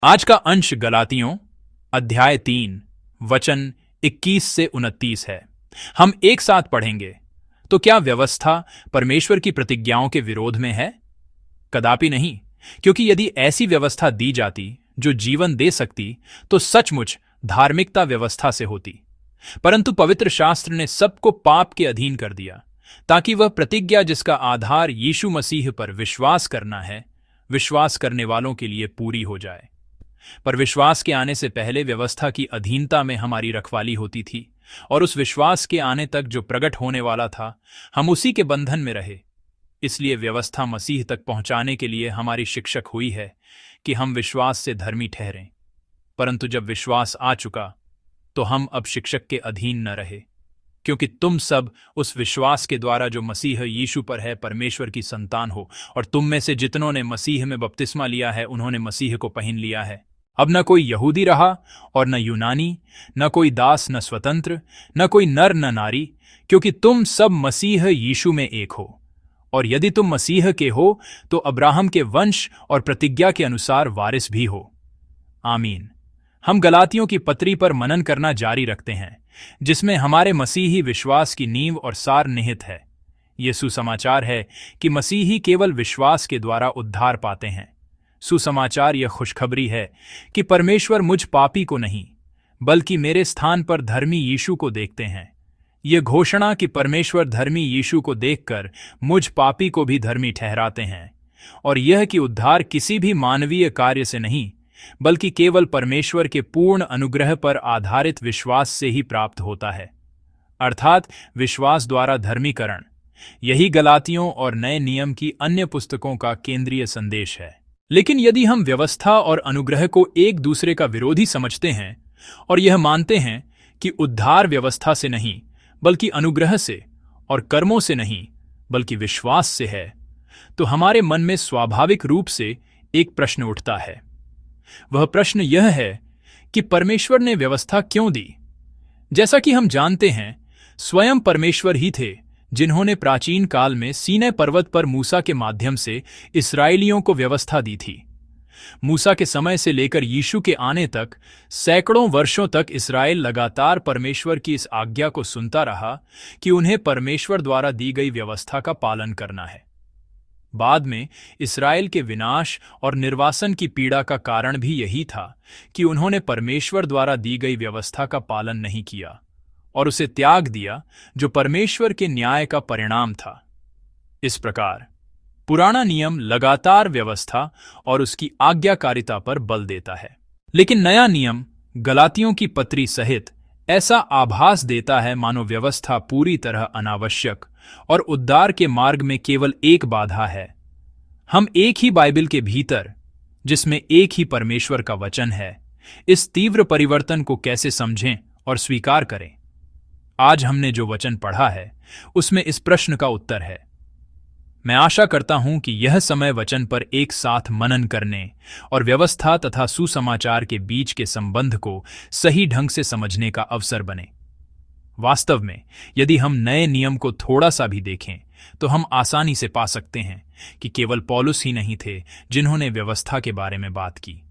आज का अंश गलातियों अध्याय 3 वचन 21 से 29 है। हम एक साथ पढ़ेंगे। तो क्या व्यवस्था परमेश्वर की प्रतिज्ञाओं के विरोध में है? कदापि नहीं, क्योंकि यदि ऐसी व्यवस्था दी जाती जो जीवन दे सकती तो सचमुच धार्मिकता व्यवस्था से होती। परंतु पवित्र शास्त्र ने सबको पाप के अधीन कर दिया, ताकि वह प्रतिज्ञा जिसका आधार यीशु मसीह पर विश्वास करना है, विश्वास करने वालों के लिए पूरी हो जाए। पर विश्वास के आने से पहले व्यवस्था की अधीनता में हमारी रखवाली होती थी, और उस विश्वास के आने तक जो प्रकट होने वाला था, हम उसी के बंधन में रहे। इसलिए व्यवस्था मसीह तक पहुंचाने के लिए हमारी शिक्षक हुई है कि हम विश्वास से धर्मी ठहरें। परंतु जब विश्वास आ चुका तो हम अब शिक्षक के अधीन न रहे, क्योंकि तुम सब उस विश्वास के द्वारा जो मसीह यीशु पर है परमेश्वर की संतान हो, और तुम में से जितनों ने मसीह में बपतिस्मा लिया है उन्होंने मसीह को पहन लिया है। अब न कोई यहूदी रहा और न यूनानी, न कोई दास न स्वतंत्र, न कोई नर न नारी, क्योंकि तुम सब मसीह यीशु में एक हो। और यदि तुम मसीह के हो तो अब्राहम के वंश और प्रतिज्ञा के अनुसार वारिस भी हो। आमीन। हम गलातियों की पत्री पर मनन करना जारी रखते हैं, जिसमें हमारे मसीही विश्वास की नींव और सार निहित है। ये सुसमाचार है कि मसीही केवल विश्वास के द्वारा उद्धार पाते हैं। सुसमाचार यह खुशखबरी है कि परमेश्वर मुझ पापी को नहीं, बल्कि मेरे स्थान पर धर्मी यीशु को देखते हैं। यह घोषणा कि परमेश्वर धर्मी यीशु को देखकर मुझ पापी को भी धर्मी ठहराते हैं, और यह कि उद्धार किसी भी मानवीय कार्य से नहीं, बल्कि केवल परमेश्वर के पूर्ण अनुग्रह पर आधारित विश्वास से ही प्राप्त होता है, अर्थात विश्वास द्वारा धर्मीकरण। यही गलातियों और नए नियम की अन्य पुस्तकों का केंद्रीय संदेश है। लेकिन यदि हम व्यवस्था और अनुग्रह को एक दूसरे का विरोधी समझते हैं और यह मानते हैं कि उद्धार व्यवस्था से नहीं बल्कि अनुग्रह से, और कर्मों से नहीं बल्कि विश्वास से है, तो हमारे मन में स्वाभाविक रूप से एक प्रश्न उठता है। वह प्रश्न यह है कि परमेश्वर ने व्यवस्था क्यों दी? जैसा कि हम जानते हैं, स्वयं परमेश्वर ही थे जिन्होंने प्राचीन काल में सीनै पर्वत पर मूसा के माध्यम से इस्राएलियों को व्यवस्था दी थी। मूसा के समय से लेकर यीशु के आने तक सैकड़ों वर्षों तक इस्राएल लगातार परमेश्वर की इस आज्ञा को सुनता रहा कि उन्हें परमेश्वर द्वारा दी गई व्यवस्था का पालन करना है। बाद में इस्राएल के विनाश और निर्वासन की पीड़ा का कारण भी यही था कि उन्होंने परमेश्वर द्वारा दी गई व्यवस्था का पालन नहीं किया और उसे त्याग दिया, जो परमेश्वर के न्याय का परिणाम था। इस प्रकार पुराना नियम लगातार व्यवस्था और उसकी आज्ञाकारिता पर बल देता है, लेकिन नया नियम गलातियों की पत्री सहित ऐसा आभास देता है मानो व्यवस्था पूरी तरह अनावश्यक और उद्धार के मार्ग में केवल एक बाधा है। हम एक ही बाइबल के भीतर, जिसमें एक ही परमेश्वर का वचन है, इस तीव्र परिवर्तन को कैसे समझें और स्वीकार करें? आज हमने जो वचन पढ़ा है उसमें इस प्रश्न का उत्तर है। मैं आशा करता हूं कि यह समय वचन पर एक साथ मनन करने और व्यवस्था तथा सुसमाचार के बीच के संबंध को सही ढंग से समझने का अवसर बने। वास्तव में यदि हम नए नियम को थोड़ा सा भी देखें तो हम आसानी से पा सकते हैं कि केवल पौलुस ही नहीं थे जिन्होंने व्यवस्था के बारे में बात की।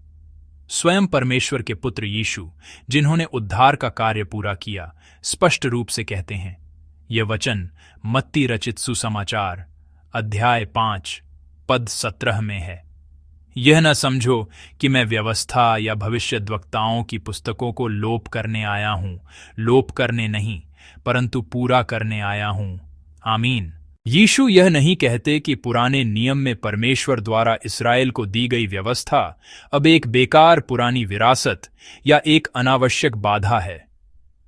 स्वयं परमेश्वर के पुत्र यीशु, जिन्होंने उद्धार का कार्य पूरा किया, स्पष्ट रूप से कहते हैं। यह वचन मत्ती रचित सुसमाचार अध्याय 5 पद 17 में है। यह न समझो कि मैं व्यवस्था या भविष्यद्वक्ताओं की पुस्तकों को लोप करने आया हूं, लोप करने नहीं परंतु पूरा करने आया हूं। आमीन। यीशु यह नहीं कहते कि पुराने नियम में परमेश्वर द्वारा इस्राएल को दी गई व्यवस्था अब एक बेकार पुरानी विरासत या एक अनावश्यक बाधा है,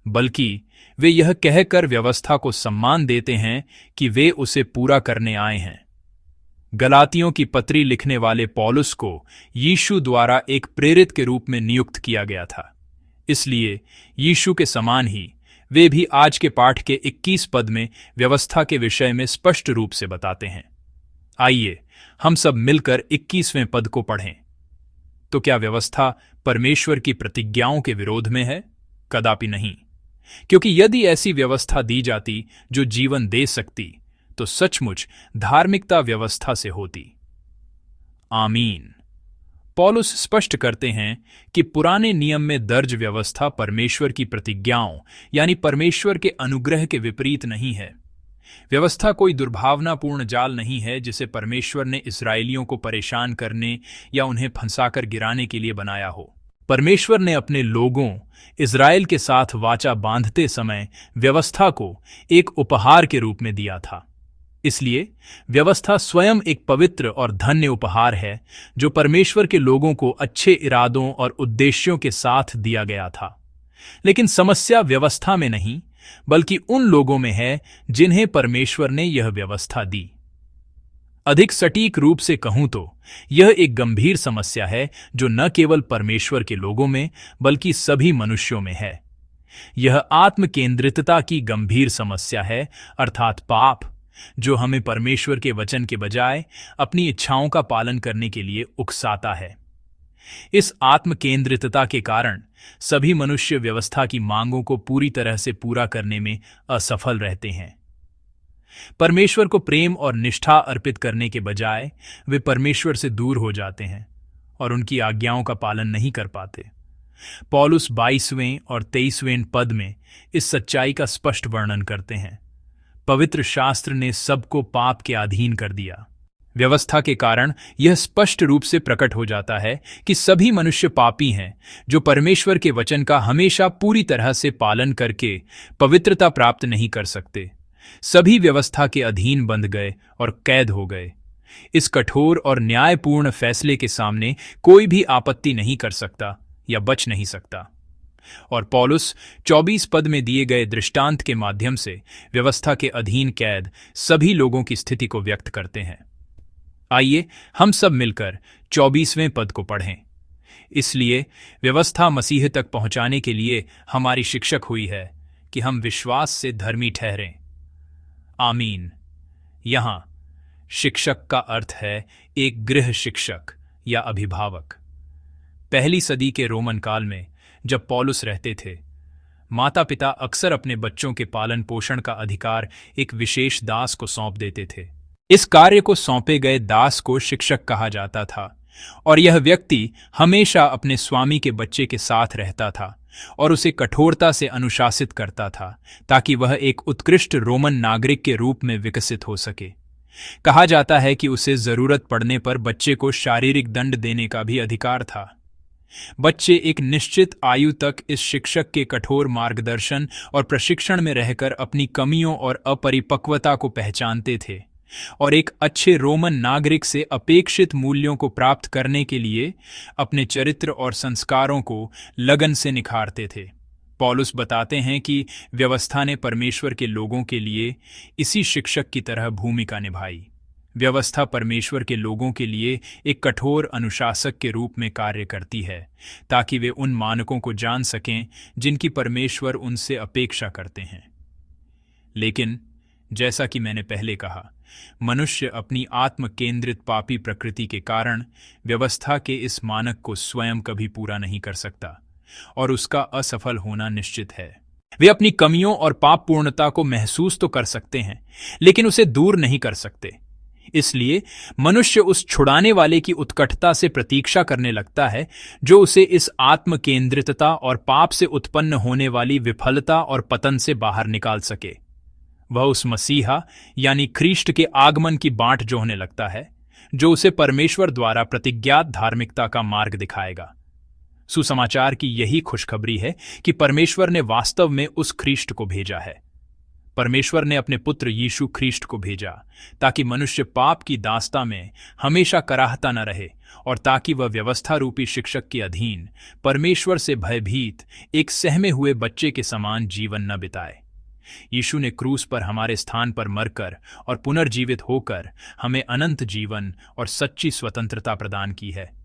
बल्कि वे यह कहकर व्यवस्था को सम्मान देते हैं कि वे उसे पूरा करने आए हैं। गलातियों की पत्री लिखने वाले पौलुस को यीशु द्वारा एक प्रेरित के रूप में नियुक्त किया गया था, इसलिए यीशु के समान ही वे भी आज के पाठ के 21 पद में व्यवस्था के विषय में स्पष्ट रूप से बताते हैं। आइए हम सब मिलकर 21वें पद को पढ़ें। तो क्या व्यवस्था परमेश्वर की प्रतिज्ञाओं के विरोध में है? कदापि नहीं, क्योंकि यदि ऐसी व्यवस्था दी जाती जो जीवन दे सकती तो सचमुच धार्मिकता व्यवस्था से होती। आमीन। पौलुस स्पष्ट करते हैं कि पुराने नियम में दर्ज व्यवस्था परमेश्वर की प्रतिज्ञाओं यानी परमेश्वर के अनुग्रह के विपरीत नहीं है। व्यवस्था कोई दुर्भावनापूर्ण जाल नहीं है जिसे परमेश्वर ने इस्राएलियों को परेशान करने या उन्हें फंसाकर गिराने के लिए बनाया हो। परमेश्वर ने अपने लोगों इस्राएल के साथ वाचा बांधते समय व्यवस्था को एक उपहार के रूप में दिया था। इसलिए व्यवस्था स्वयं एक पवित्र और धन्य उपहार है जो परमेश्वर के लोगों को अच्छे इरादों और उद्देश्यों के साथ दिया गया था। लेकिन समस्या व्यवस्था में नहीं बल्कि उन लोगों में है जिन्हें परमेश्वर ने यह व्यवस्था दी। अधिक सटीक रूप से कहूं तो यह एक गंभीर समस्या है जो न केवल परमेश्वर के लोगों में बल्कि सभी मनुष्यों में है। यह आत्मकेंद्रितता की गंभीर समस्या है, अर्थात पाप, जो हमें परमेश्वर के वचन के बजाय अपनी इच्छाओं का पालन करने के लिए उकसाता है। इस आत्मकेंद्रितता के कारण सभी मनुष्य व्यवस्था की मांगों को पूरी तरह से पूरा करने में असफल रहते हैं। परमेश्वर को प्रेम और निष्ठा अर्पित करने के बजाय वे परमेश्वर से दूर हो जाते हैं और उनकी आज्ञाओं का पालन नहीं कर पाते। पौलुस 22वें और 23वें पद में इस सच्चाई का स्पष्ट वर्णन करते हैं। पवित्र शास्त्र ने सबको पाप के अधीन कर दिया। व्यवस्था के कारण यह स्पष्ट रूप से प्रकट हो जाता है कि सभी मनुष्य पापी हैं जो परमेश्वर के वचन का हमेशा पूरी तरह से पालन करके पवित्रता प्राप्त नहीं कर सकते। सभी व्यवस्था के अधीन बंध गए और कैद हो गए। इस कठोर और न्यायपूर्ण फैसले के सामने कोई भी आपत्ति नहीं कर सकता या बच नहीं सकता। और पौलुस 24 पद में दिए गए दृष्टांत के माध्यम से व्यवस्था के अधीन कैद सभी लोगों की स्थिति को व्यक्त करते हैं। आइए हम सब मिलकर 24वें पद को पढ़ें। इसलिए व्यवस्था मसीह तक पहुंचाने के लिए हमारी शिक्षक हुई है कि हम विश्वास से धर्मी ठहरें। आमीन। यहां शिक्षक का अर्थ है एक गृह शिक्षक या अभिभावक। पहली सदी के रोमन काल में जब पौलुस रहते थे, माता पिता अक्सर अपने बच्चों के पालन पोषण का अधिकार एक विशेष दास को सौंप देते थे। इस कार्य को सौंपे गए दास को शिक्षक कहा जाता था और यह व्यक्ति हमेशा अपने स्वामी के बच्चे के साथ रहता था और उसे कठोरता से अनुशासित करता था ताकि वह एक उत्कृष्ट रोमन नागरिक के रूप में विकसित हो सके। कहा जाता है कि उसे जरूरत पड़ने पर बच्चे को शारीरिक दंड देने का भी अधिकार था। बच्चे एक निश्चित आयु तक इस शिक्षक के कठोर मार्गदर्शन और प्रशिक्षण में रहकर अपनी कमियों और अपरिपक्वता को पहचानते थे और एक अच्छे रोमन नागरिक से अपेक्षित मूल्यों को प्राप्त करने के लिए अपने चरित्र और संस्कारों को लगन से निखारते थे। पौलुस बताते हैं कि व्यवस्था ने परमेश्वर के लोगों के लिए इसी शिक्षक की तरह भूमिका निभाई। व्यवस्था परमेश्वर के लोगों के लिए एक कठोर अनुशासक के रूप में कार्य करती है ताकि वे उन मानकों को जान सकें जिनकी परमेश्वर उनसे अपेक्षा करते हैं। लेकिन जैसा कि मैंने पहले कहा, मनुष्य अपनी आत्म केंद्रित पापी प्रकृति के कारण व्यवस्था के इस मानक को स्वयं कभी पूरा नहीं कर सकता और उसका असफल होना निश्चित है। वे अपनी कमियों और पाप पूर्णता को महसूस तो कर सकते हैं लेकिन उसे दूर नहीं कर सकते। इसलिए मनुष्य उस छुड़ाने वाले की उत्कटता से प्रतीक्षा करने लगता है जो उसे इस आत्म केंद्रितता और पाप से उत्पन्न होने वाली विफलता और पतन से बाहर निकाल सके। वह उस मसीहा यानी ख्रीष्ट के आगमन की बाट जोहने लगता है जो उसे परमेश्वर द्वारा प्रतिज्ञात धार्मिकता का मार्ग दिखाएगा। सुसमाचार की यही खुशखबरी है कि परमेश्वर ने वास्तव में उस ख्रीष्ट को भेजा है। परमेश्वर ने अपने पुत्र यीशु ख्रीष्ट को भेजा ताकि मनुष्य पाप की दास्ता में हमेशा कराहता न रहे और ताकि वह व्यवस्था रूपी शिक्षक के अधीन परमेश्वर से भयभीत एक सहमे हुए बच्चे के समान जीवन न बिताए। यीशु ने क्रूस पर हमारे स्थान पर मरकर और पुनर्जीवित होकर हमें अनंत जीवन और सच्ची स्वतंत्रता प्रदान की है।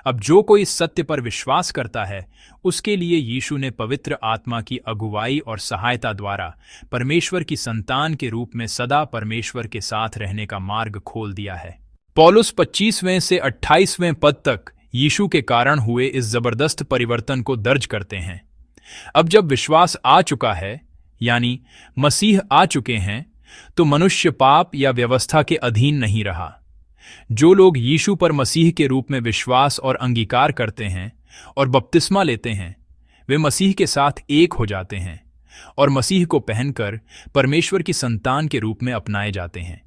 अब जो कोई इस सत्य पर विश्वास करता है उसके लिए यीशु ने पवित्र आत्मा की अगुवाई और सहायता द्वारा परमेश्वर की संतान के रूप में सदा परमेश्वर के साथ रहने का मार्ग खोल दिया है। पौलुस 25वें से 28वें पद तक यीशु के कारण हुए इस जबरदस्त परिवर्तन को दर्ज करते हैं। अब जब विश्वास आ चुका है यानी मसीह आ चुके हैं तो मनुष्य पाप या व्यवस्था के अधीन नहीं रहा। जो लोग यीशु पर मसीह के रूप में विश्वास और अंगीकार करते हैं और बपतिस्मा लेते हैं, वे मसीह के साथ एक हो जाते हैं और मसीह को पहनकर परमेश्वर की संतान के रूप में अपनाए जाते हैं।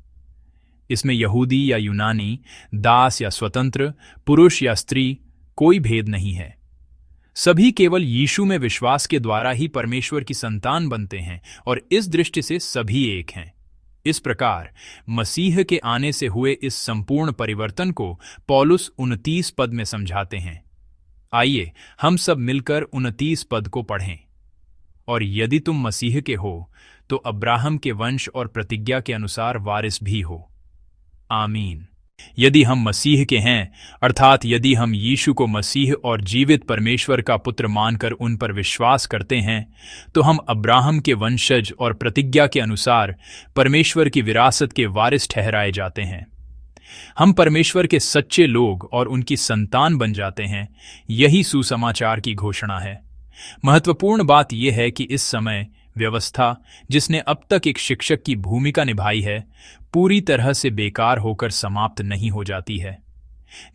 इसमें यहूदी या यूनानी, दास या स्वतंत्र, पुरुष या स्त्री, कोई भेद नहीं है। सभी केवल यीशु में विश्वास के द्वारा ही परमेश्वर की संतान बनते हैं और इस दृष्टि से सभी एक हैं। इस प्रकार मसीह के आने से हुए इस संपूर्ण परिवर्तन को पौलुस 29 पद में समझाते हैं। आइए हम सब मिलकर 29 पद को पढ़ें। और यदि तुम मसीह के हो तो अब्राहम के वंश और प्रतिज्ञा के अनुसार वारिस भी हो। आमीन। यदि हम मसीह के हैं, अर्थात यदि हम यीशु को मसीह और जीवित परमेश्वर का पुत्र मानकर उन पर विश्वास करते हैं, तो हम अब्राहम के वंशज और प्रतिज्ञा के अनुसार परमेश्वर की विरासत के वारिस ठहराए जाते हैं। हम परमेश्वर के सच्चे लोग और उनकी संतान बन जाते हैं। यही सुसमाचार की घोषणा है। महत्वपूर्ण बात यह है कि इस समय व्यवस्था, जिसने अब तक एक शिक्षक की भूमिका निभाई है, पूरी तरह से बेकार होकर समाप्त नहीं हो जाती है।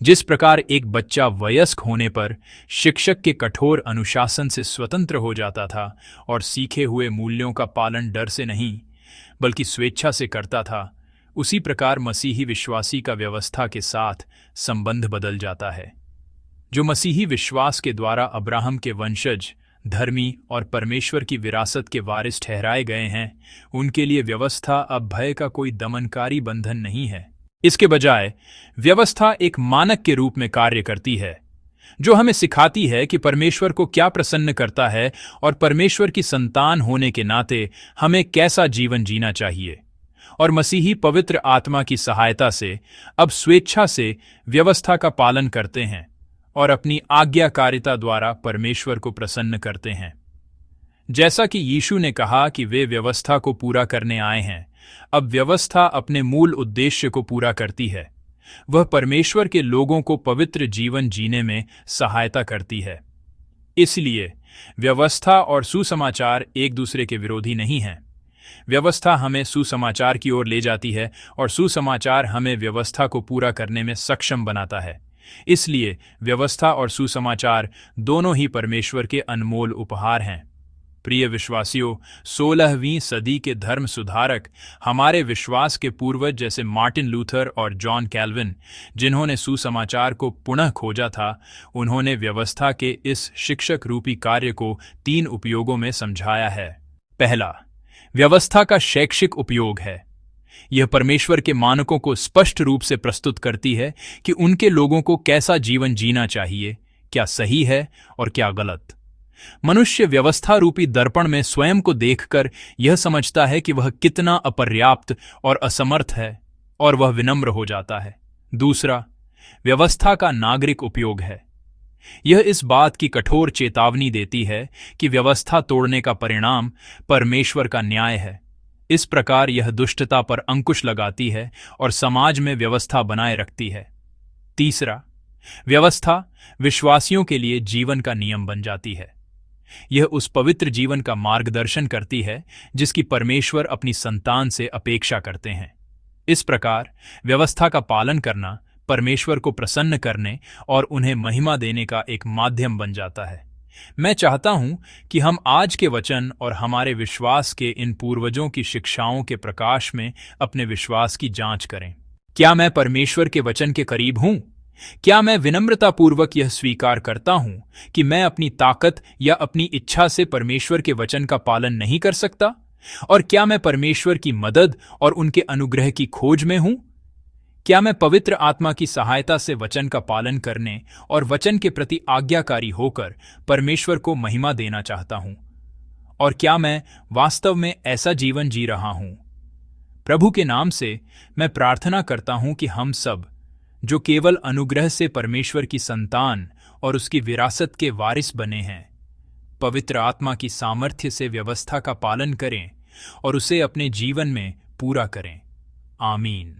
जिस प्रकार एक बच्चा वयस्क होने पर शिक्षक के कठोर अनुशासन से स्वतंत्र हो जाता था और सीखे हुए मूल्यों का पालन डर से नहीं बल्कि स्वेच्छा से करता था, उसी प्रकार मसीही विश्वासी का व्यवस्था के साथ संबंध बदल जाता है। जो मसीही विश्वास के द्वारा अब्राहम के वंशज, धर्मी और परमेश्वर की विरासत के वारिस ठहराए गए हैं, उनके लिए व्यवस्था अब भय का कोई दमनकारी बंधन नहीं है। इसके बजाय व्यवस्था एक मानक के रूप में कार्य करती है, जो हमें सिखाती है कि परमेश्वर को क्या प्रसन्न करता है और परमेश्वर की संतान होने के नाते हमें कैसा जीवन जीना चाहिए। और मसीही पवित्र आत्मा की सहायता से अब स्वेच्छा से व्यवस्था का पालन करते हैं और अपनी आज्ञाकारिता द्वारा परमेश्वर को प्रसन्न करते हैं। जैसा कि यीशु ने कहा कि वे व्यवस्था को पूरा करने आए हैं, अब व्यवस्था अपने मूल उद्देश्य को पूरा करती है। वह परमेश्वर के लोगों को पवित्र जीवन जीने में सहायता करती है। इसलिए व्यवस्था और सुसमाचार एक दूसरे के विरोधी नहीं हैं। व्यवस्था हमें सुसमाचार की ओर ले जाती है और सुसमाचार हमें व्यवस्था को पूरा करने में सक्षम बनाता है। इसलिए व्यवस्था और सुसमाचार दोनों ही परमेश्वर के अनमोल उपहार हैं। प्रिय विश्वासियों, 16वीं सदी के धर्म सुधारक, हमारे विश्वास के पूर्वज जैसे मार्टिन लूथर और जॉन कैल्विन, जिन्होंने सुसमाचार को पुनः खोजा था, उन्होंने व्यवस्था के इस शिक्षक रूपी कार्य को 3 उपयोगों में समझाया है। पहला, व्यवस्था का शैक्षिक उपयोग है। यह परमेश्वर के मानकों को स्पष्ट रूप से प्रस्तुत करती है कि उनके लोगों को कैसा जीवन जीना चाहिए, क्या सही है और क्या गलत। मनुष्य व्यवस्था रूपी दर्पण में स्वयं को देखकर यह समझता है कि वह कितना अपर्याप्त और असमर्थ है और वह विनम्र हो जाता है। दूसरा, व्यवस्था का नागरिक उपयोग है। यह इस बात की कठोर चेतावनी देती है कि व्यवस्था तोड़ने का परिणाम परमेश्वर का न्याय है। इस प्रकार यह दुष्टता पर अंकुश लगाती है और समाज में व्यवस्था बनाए रखती है। तीसरा, व्यवस्था विश्वासियों के लिए जीवन का नियम बन जाती है। यह उस पवित्र जीवन का मार्गदर्शन करती है जिसकी परमेश्वर अपनी संतान से अपेक्षा करते हैं। इस प्रकार व्यवस्था का पालन करना परमेश्वर को प्रसन्न करने और उन्हें महिमा देने का एक माध्यम बन जाता है। मैं चाहता हूं कि हम आज के वचन और हमारे विश्वास के इन पूर्वजों की शिक्षाओं के प्रकाश में अपने विश्वास की जांच करें। क्या मैं परमेश्वर के वचन के करीब हूं? क्या मैं विनम्रतापूर्वक यह स्वीकार करता हूं कि मैं अपनी ताकत या अपनी इच्छा से परमेश्वर के वचन का पालन नहीं कर सकता? और क्या मैं परमेश्वर की मदद और उनके अनुग्रह की खोज में हूं? क्या मैं पवित्र आत्मा की सहायता से वचन का पालन करने और वचन के प्रति आज्ञाकारी होकर परमेश्वर को महिमा देना चाहता हूं? और क्या मैं वास्तव में ऐसा जीवन जी रहा हूं? प्रभु के नाम से मैं प्रार्थना करता हूं कि हम सब, जो केवल अनुग्रह से परमेश्वर की संतान और उसकी विरासत के वारिस बने हैं, पवित्र आत्मा की सामर्थ्य से व्यवस्था का पालन करें और उसे अपने जीवन में पूरा करें। आमीन।